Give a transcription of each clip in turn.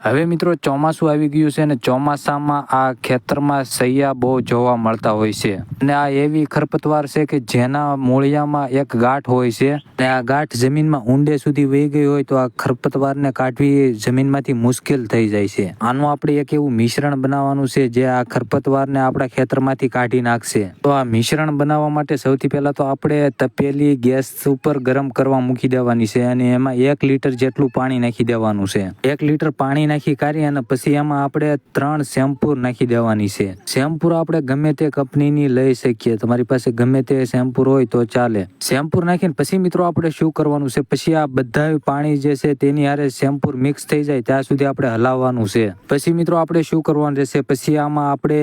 હવે મિત્રો ચોમાસું આવી ગયું છે અને ચોમાસામાં આ ખેતરમાં સૈયા બહુ જોવા મળતા હોય છે અને આ એવી ખરપતવાર છે કે જેના મૂળિયામાં એક ગાંઠ હોય છે અને આ ગાંઠ જમીનમાં ઊંડે સુધી વહી ગઈ હોય તો આ ખરપતવારને કાઢવી જમીનમાંથી મુશ્કેલ થઈ જાય છે. આનું આપણે એક એવું મિશ્રણ બનાવવાનું છે જે આ ખરપતવારને આપણા ખેતરમાંથી કાઢી નાખશે. તો આ મિશ્રણ બનાવવા માટે સૌથી પહેલા તો આપણે તપેલી ગેસ ઉપર ગરમ કરવા મૂકી દેવાની છે અને એમાં 1 લીટર જેટલું પાણી નાખી દેવાનું છે. 1 લીટર પાણી નાખી કાઢી અને પછી એમાં આપણે 3 શેમ્પૂ નાખી દેવાની છે. શેમ્પૂ આપણે ગમે તે કંપનીની લઈ શકીએ, તમારી પાસે ગમે તે શેમ્પૂ હોય તો ચાલે. શેમ્પૂ નાખીને પછી મિત્રો આપણે શું કરવાનું છે, પછી આ બધા પાણી જે છે તેની હારે શેમ્પૂ મિક્સ થઈ જાય ત્યાં સુધી આપણે હલાવવાનું છે. પછી મિત્રો આપણે શું કરવાનું રહેશે, પછી આમાં આપણે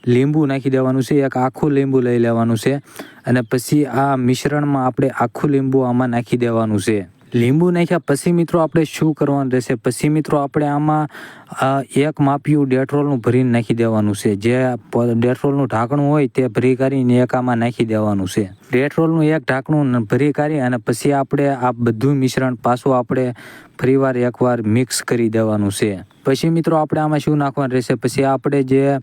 લીંબુ નાખી દેવાનું છે. એક આખું લીંબુ લઈ લેવાનું છે અને પછી આ મિશ્રણમાં આપણે આખું લીંબુ આમાં નાખી દેવાનું છે. લીંબુ નાખ્યા પછી મિત્રો આપણે શું કરવાનું રહેશે, પછી મિત્રો આપણે આમાં 1 માપિયું ડેટરોલનું ભરીને નાખી દેવાનું છે. જે ડેટરોલનું ઢાંકણું હોય તે ભરી કાઢીને એક આમાં નાખી દેવાનું છે. ડેટરોલનું એક ઢાંકણું ભરી કાઢી અને પછી આપણે આ બધું મિશ્રણ પાછું આપણે ફરીવાર એકવાર મિક્સ કરી દેવાનું છે. પછી મિત્રો આપણે આમાં શું નાખવાનું રહેશે, પછી આપણે જે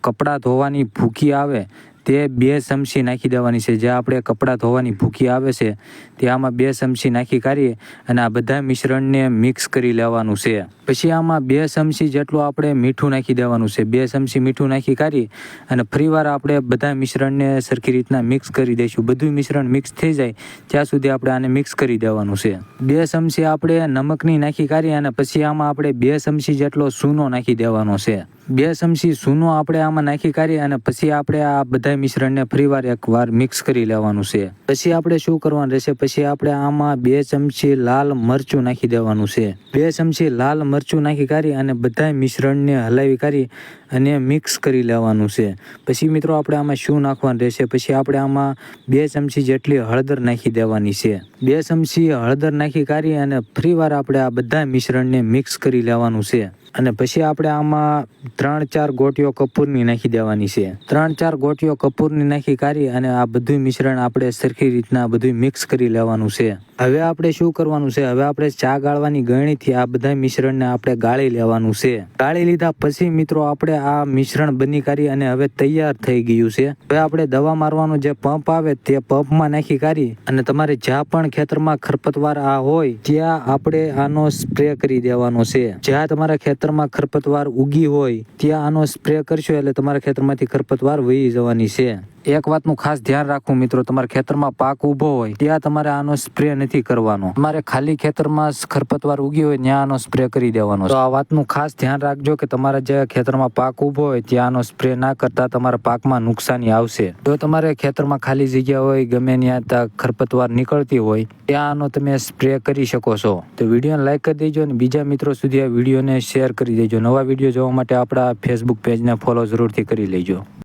કપડાં ધોવાની ભૂકી આવે તે 2 ચમચી નાખી દેવાની છે. જે આપણે કપડાં ધોવાની ભૂકી આવે છે તે આમાં 2 ચમચી નાખી કાઢીએ અને આ બધા મિશ્રણને મિક્સ કરી લેવાનું છે. પછી આમાં 2 ચમચી જેટલું આપણે મીઠું નાખી દેવાનું છે. 2 ચમચી મીઠું નાખી કાઢી અને ફરીવાર આપણે બધા મિશ્રણને સરખી રીતના મિક્સ કરી દઈશું. બધું મિશ્રણ મિક્સ થઈ જાય ત્યાં સુધી આપણે આને મિક્સ કરી દેવાનું છે. 2 ચમચી આપણે નમકની નાખી કાઢી અને પછી આમાં આપણે 2 ચમચી જેટલો સૂનો નાખી દેવાનો છે. 2 ચમચી સૂનો આપણે આમાં નાખી કાઢી અને પછી આપણે આ બધા મિશ્રણને ફરીવાર એકવાર મિક્સ કરી લેવાનું છે. પછી આપણે શું કરવાનું રહેશે, પછી આપણે આમાં 2 ચમચી લાલ મરચું નાખી દેવાનું છે. 2 ચમચી લાલ મરચું નાખી કાઢી અને બધા મિશ્રણને હલાવી કાઢી અને મિક્સ કરી લેવાનું છે. પછી મિત્રો આપણે આમાં શું નાખવાનું રહેશે, પછી આપણે આમાં 2 ચમચી જેટલી હળદર નાખી દેવાની છે. 2 ચમચી હળદર નાખી કાઢી અને ફરીવાર આપણે આ બધા મિશ્રણને મિક્સ કરી લેવાનું છે. અને પછી આપણે આમાં 3-4 ગોટીઓ કપૂરની નાખી દેવાની છે. 3-4 ગોટીઓ કપૂરની નાખી કાઢી અને આ બધું મિશ્રણ આપણે સરખી રીતના બધું મિક્સ કરી લેવાનું છે. હવે આપણે શું કરવાનું છે, હવે આપણે ચા ગાળવાની ગળણીથી આ બધા મિશ્રણને આપણે ગાળી લેવાનું છે. ગાળી લીધા પછી મિત્રો આપણે આ મિશ્રણ બની કાઢી અને હવે તૈયાર થઈ ગયું છે. હવે આપણે દવા મારવાનો જે પંપ આવે તે પંપમાં નાખી કાઢી અને તમારે જ્યાં પણ ખેતરમાં ખરપતવાર આ હોય ત્યાં આપણે આનો સ્પ્રે કરી દેવાનો છે. જ્યાં તમારા ખેતરમાં ખરપતવાર ઉગી હોય ત્યાં આનો સ્પ્રે કરશો એટલે તમારા ખેતરમાંથી ખરપતવાર વહી જવાની છે. એક વાતનું ખાસ ધ્યાન રાખવું મિત્રો, તમારા ખેતરમાં પાક ઊભો હોય ત્યાં તમારે આનો સ્પ્રે નથી કરવાનો. તમારે ખાલી ખેતરમાં ખરપતવાર ઉગી હોય ત્યાં આનો સ્પ્રે કરી દેવાનો. તો આ વાતનું ખાસ ધ્યાન રાખજો કે તમારા જે ખેતરમાં પાક ઊભો હોય ત્યાં આનો સ્પ્રે ના કરતા તમારા પાકમાં નુકસાની આવશે. જો તમારે ખેતરમાં ખાલી જગ્યા હોય, ગમે ત્યાં ખરપતવાર નીકળતી હોય ત્યાં આનો તમે સ્પ્રે કરી શકો છો. તો વિડીયોને લાઈક કરી દેજો અને બીજા મિત્રો સુધી આ વિડીયોને શેર કરી દેજો. નવા વિડીયો જોવા માટે આપણા ફેસબુક પેજને ફોલો જરૂરથી કરી લેજો.